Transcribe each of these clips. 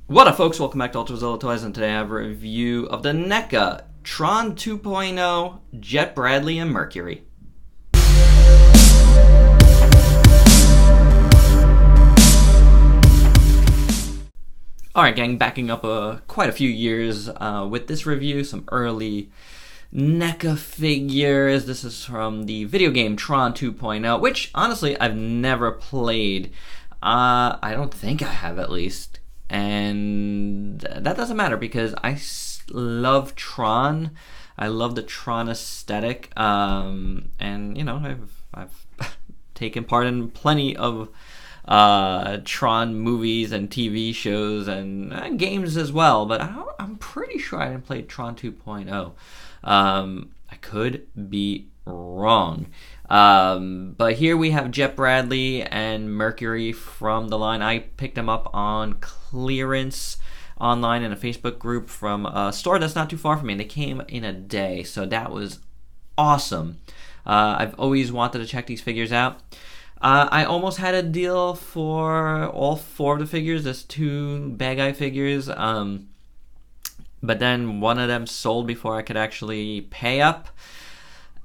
What up, folks? Welcome back to Ultrazilla Toys, and today I have a review of the Neca Tron 2.0 JET Bradley and Mercury. Alright, gang, backing up quite a few years with this review, some early Neca figures. This is from the video game Tron 2.0, which, honestly, I've never played. I don't think I have, at least. And that doesn't matter because I love Tron. I love the Tron aesthetic, and you know I've taken part in plenty of Tron movies and TV shows and games as well. But I'm pretty sure I didn't play Tron 2.0. I could be wrong. But here we have JET Bradley and Mercury from the line. I picked them up on clearance online in a Facebook group from a store that's not too far from me. They came in a day, so that was awesome. I've always wanted to check these figures out. I almost had a deal for all four of the figures. There's two bad guy figures, but then one of them sold before I could actually pay up.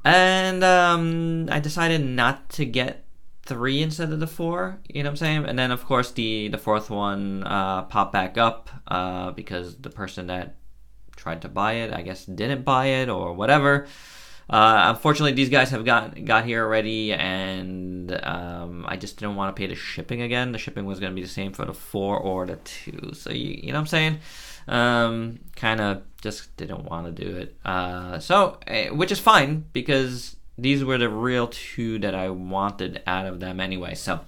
And I decided not to get 3 instead of the 4, you know what I'm saying? And then, of course, the fourth one popped back up because the person that tried to buy it, I guess, didn't buy it or whatever. Unfortunately, these guys have got here already, and I just didn't want to pay the shipping again. The shipping was going to be the same for the 4 or the 2. So, you know what I'm saying? Kind of just didn't want to do it. Which is fine because these were the real 2 that I wanted out of them anyway. So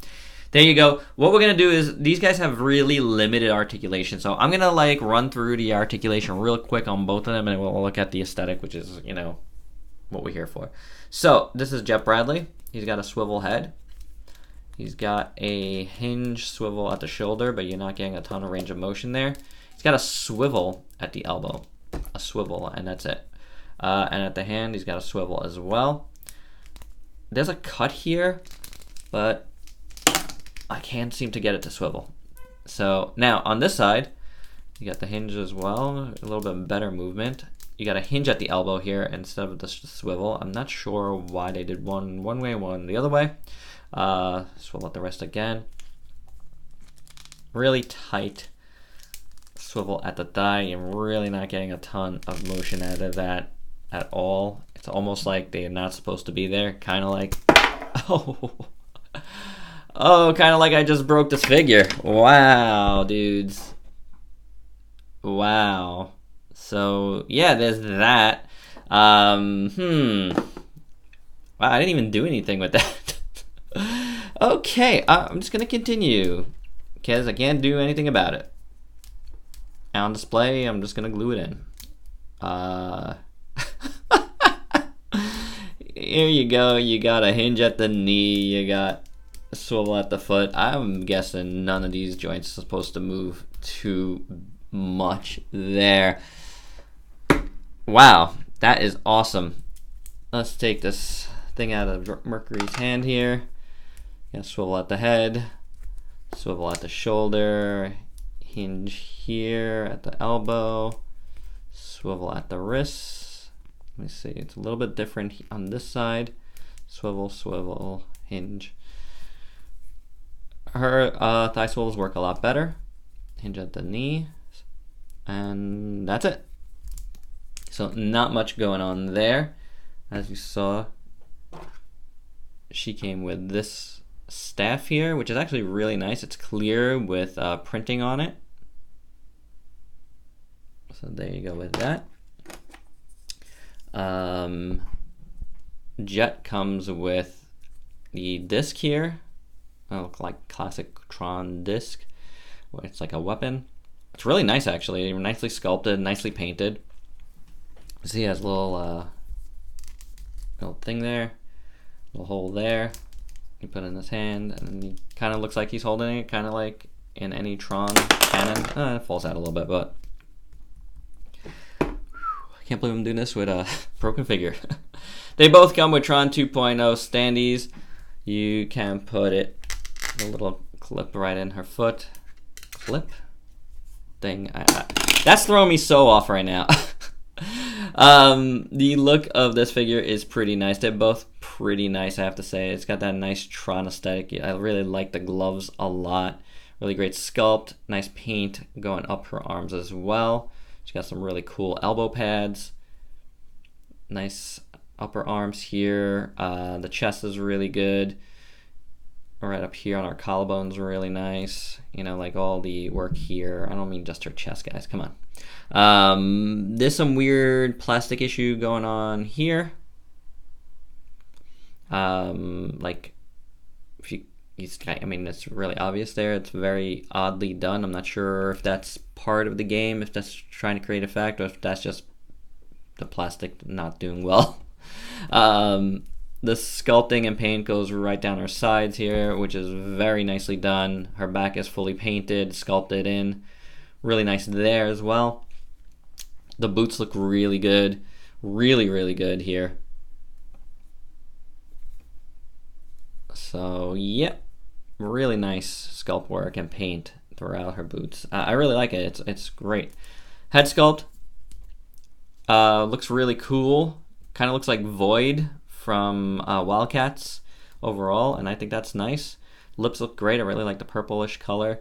there you go. What we're going to do is these guys have really limited articulation. So I'm going to run through the articulation real quick on both of them, and we'll look at the aesthetic, which is, you know, what we're here for. So this is JET Bradley. He's got a swivel head. He's got a hinge swivel at the shoulder, but you're not getting a ton of range of motion there. He's got a swivel at the elbow, a swivel, and that's it. And at the hand, he's got a swivel as well. There's a cut here, but I can't seem to get it to swivel. So now on this side, you got the hinge as well, a little bit better movement. You got a hinge at the elbow here instead of the swivel. I'm not sure why they did one way, one the other way. Swivel at the wrist again. Really tight swivel at the thigh. You're really not getting a ton of motion out of that at all. It's almost like they're not supposed to be there. Kind of like, kind of like I just broke this figure. Wow, dudes. Wow. So yeah, there's that. Wow, I didn't even do anything with that. Okay, I'm just gonna continue because I can't do anything about it. On display, I'm just gonna glue it in. Here you go. You got a hinge at the knee. You got a swivel at the foot. I'm guessing none of these joints are supposed to move too much there. Wow, that is awesome. Let's take this thing out of Mercury's hand here. Got swivel at the head, swivel at the shoulder, hinge here at the elbow, swivel at the wrist. Let me see, it's a little bit different on this side. Swivel, swivel, hinge. Her thigh swivels work a lot better. Hinge at the knee, and that's it. So not much going on there. As you saw, she came with this staff here, which is actually really nice. It's clear with printing on it. So there you go with that. JET comes with the disc here. Like classic Tron disc, where it's like a weapon. It's really nice, actually. Nicely sculpted, nicely painted. See, he has a little thing there, little hole there. You put it in his hand, and then he kind of looks like he's holding it, kind of like in any Tron cannon. It falls out a little bit, but I can't believe I'm doing this with a broken figure. They both come with Tron 2.0 standees. You can put it, a little clip right in her foot. Clip. thing. That's throwing me so off right now. The look of this figure is pretty nice. They're both pretty nice, I have to say. It's got that nice Tron aesthetic. I really like the gloves a lot. Really great sculpt. Nice paint going up her arms as well. She's got some really cool elbow pads. Nice upper arms here. The chest is really good. Right up here on our collarbones, really nice. You know, like all the work here. I don't mean just her chest, guys. Come on. There's some weird plastic issue going on here. Like, if you, I mean, it's really obvious there. It's very oddly done. I'm not sure if that's part of the game, if that's trying to create effect, or if that's just the plastic not doing well. The sculpting and paint goes right down her sides here, which is very nicely done. Her back is fully painted, sculpted in. Really nice there as well. The boots look really good. Really, really good here. So, yep. Really nice sculpt work and paint throughout her boots. I really like it. It's great. Head sculpt. Looks really cool. Kind of looks like Void from Wildcats overall, and I think that's nice. Lips look great. I really like the purplish color.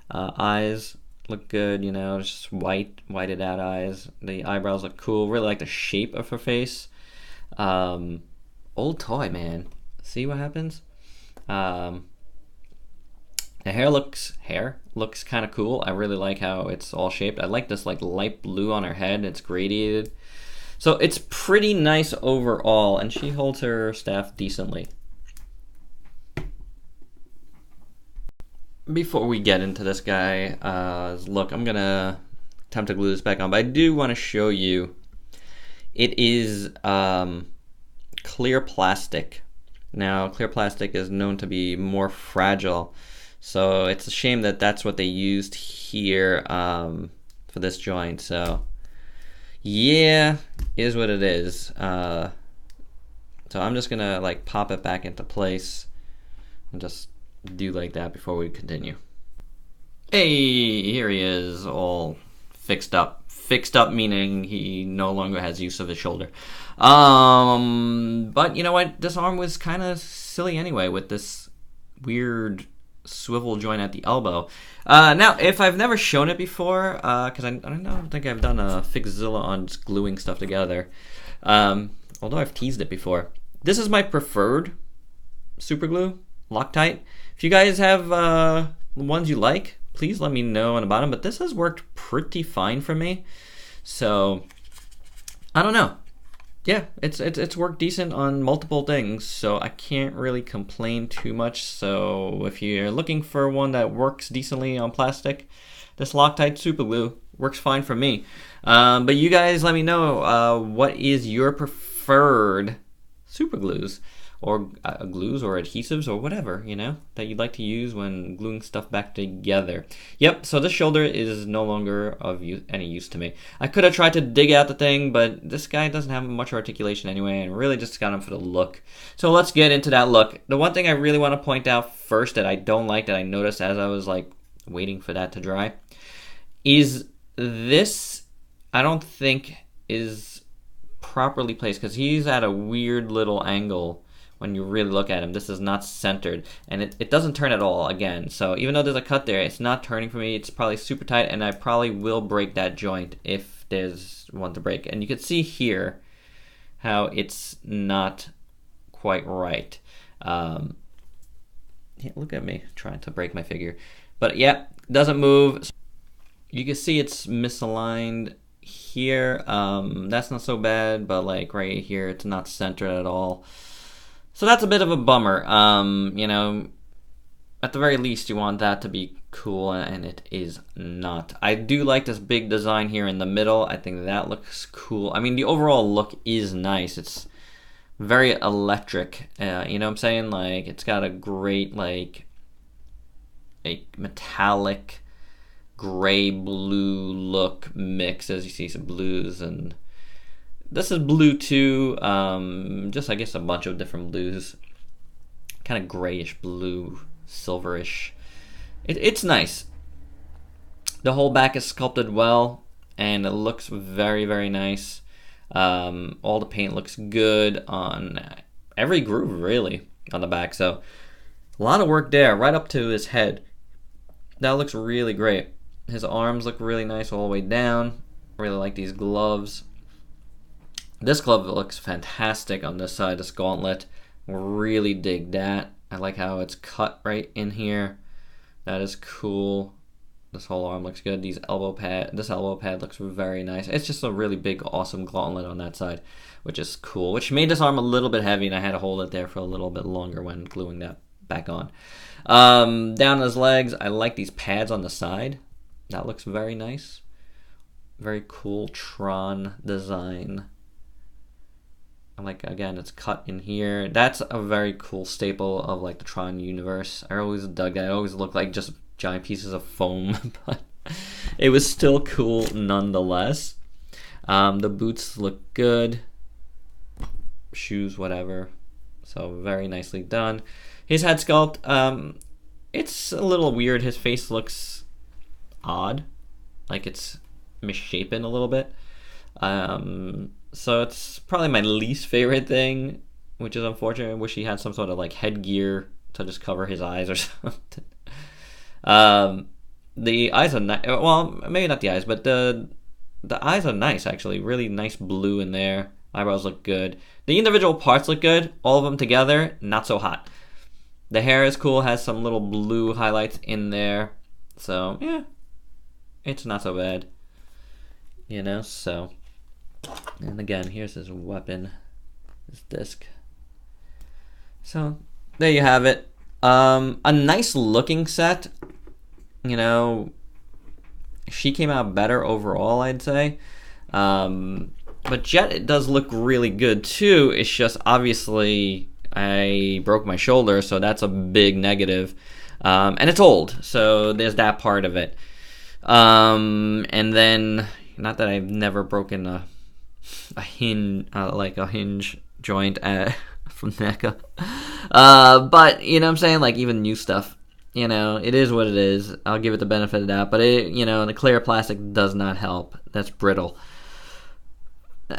Eyes look good, you know, just whited out eyes. The eyebrows look cool. Really like the shape of her face. Old toy, man. See what happens? The hair looks kind of cool. I really like how it's all shaped. I like this like light blue on her head. It's gradiated. So it's pretty nice overall, and she holds her staff decently. Before we get into this guy, look, I'm gonna attempt to glue this back on, but I do want to show you. It is clear plastic. Now, clear plastic is known to be more fragile, so it's a shame that that's what they used here for this joint. So yeah, is what it is. So I'm just gonna like pop it back into place and just do like that before we continue. Hey, here he is, all fixed up. Fixed up meaning he no longer has use of his shoulder. But you know what? This arm was kind of silly anyway with this weird swivel joint at the elbow. Now, if I've never shown it before, because I don't think I've done a Fixzilla on just gluing stuff together, although I've teased it before. This is my preferred super glue, Loctite. If you guys have the ones you like, please let me know on the bottom, but this has worked pretty fine for me. So, I don't know. Yeah, it's worked decent on multiple things, so I can't really complain too much. So if you're looking for one that works decently on plastic, this Loctite super glue works fine for me. But you guys let me know what is your preferred super glues or glues or adhesives or whatever, you know, that you'd like to use when gluing stuff back together. Yep, so this shoulder is no longer of any use to me. I could have tried to dig out the thing, but this guy doesn't have much articulation anyway, and really just got him for the look. So let's get into that look. The one thing I really want to point out first that I don't like, that I noticed as I was like waiting for that to dry, is this, I don't think is properly placed, because he's at a weird little angle. When you really look at him, this is not centered, and it doesn't turn at all again. So even though there's a cut there, it's not turning for me. It's probably super tight, and I probably will break that joint if there's one to break. And you can see here how it's not quite right. Yeah, look at me trying to break my figure. But yeah, doesn't move. You can see it's misaligned here. That's not so bad, but like right here, it's not centered at all. So that's a bit of a bummer. You know, at the very least, you want that to be cool, and it is not. I do like this big design here in the middle. I think that looks cool. I mean, the overall look is nice. It's very electric. You know what I'm saying? Like, it's got a great, like, a metallic gray-blue look mix, as you see some blues, and this is blue too, just I guess a bunch of different blues, kind of grayish blue, silverish. It's nice. The whole back is sculpted well, and it looks very, very nice. All the paint looks good on every groove, really, on the back. So a lot of work there, right up to his head. That looks really great. His arms look really nice all the way down. Really like these gloves. This glove looks fantastic on this side, this gauntlet. Really dig that. I like how it's cut right in here. That is cool. This whole arm looks good. This elbow pad looks very nice. It's just a really big, awesome gauntlet on that side, which is cool. Which made this arm a little bit heavy, and I had to hold it there for a little bit longer when gluing that back on. Down his legs, I like these pads on the side. That looks very nice. Very cool Tron design. I like, again, it's cut in here. That's a very cool staple of like the Tron universe. I always dug that. It always looked like just giant pieces of foam, but it was still cool nonetheless. The boots look good. Shoes, whatever. So very nicely done. His head sculpt, it's a little weird. His face looks odd, like it's misshapen a little bit. So it's probably my least favorite thing, which is unfortunate. I wish he had some sort of like headgear to just cover his eyes or something. The eyes are nice. Well, maybe not the eyes, but the eyes are nice actually. Really nice blue in there. Eyebrows look good. The individual parts look good. All of them together, not so hot. The hair is cool. Has some little blue highlights in there. So yeah, it's not so bad. You know. So, and again, here's his weapon, his disc. So there you have it. A nice looking set. You know, she came out better overall, I'd say. But Jet, it does look really good too. It's just obviously I broke my shoulder, so that's a big negative. And it's old, so there's that part of it. And then, not that I've never broken a hinge joint from Neca. But you know what I'm saying, like even new stuff, you know, it is what it is. I'll give it the benefit of that, but it, you know, the clear plastic does not help. That's brittle,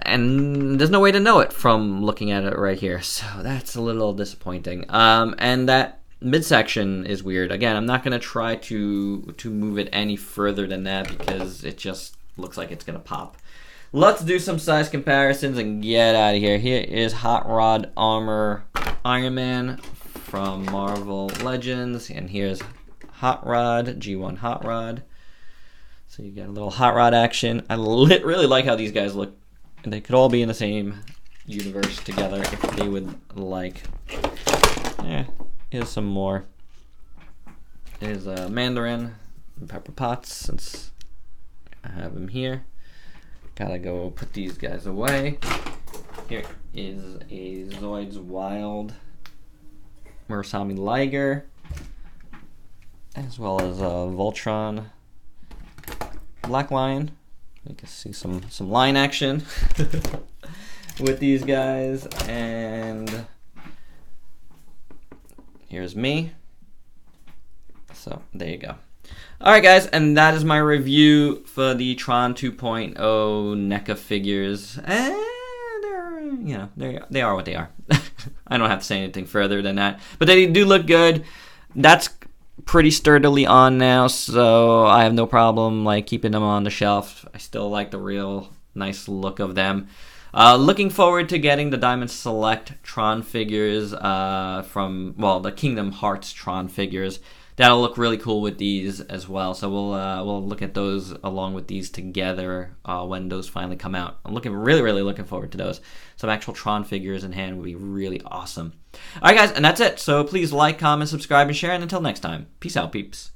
and there's no way to know it from looking at it right here, so that's a little disappointing. And that midsection is weird. Again, I'm not gonna try to move it any further than that because it just looks like it's gonna pop. Let's do some size comparisons and get out of here. Here is Hot Rod Armor Iron Man from Marvel Legends, and here's Hot Rod, G1 Hot Rod. So you get a little Hot Rod action. I really like how these guys look. They could all be in the same universe together if they would like. Yeah, here's some more. Here's Mandarin and Pepper Potts, since I have him here. Gotta go put these guys away. Here is a Zoids Wild Murakami Liger, as well as a Voltron Black Lion. You can see some line action with these guys. And here's me. So there you go. Alright guys, and that is my review for the Tron 2.0 NECA figures. And they are what they are. I don't have to say anything further than that. But they do look good. That's pretty sturdily on now, so I have no problem like keeping them on the shelf. I still like the real nice look of them. Looking forward to getting the Diamond Select Tron figures from, well, the Kingdom Hearts Tron figures. That'll look really cool with these as well. So we'll look at those along with these together when those finally come out. I'm really looking forward to those. Some actual Tron figures in hand would be really awesome. All right, guys, and that's it. So please like, comment, subscribe, and share. And until next time, peace out, peeps.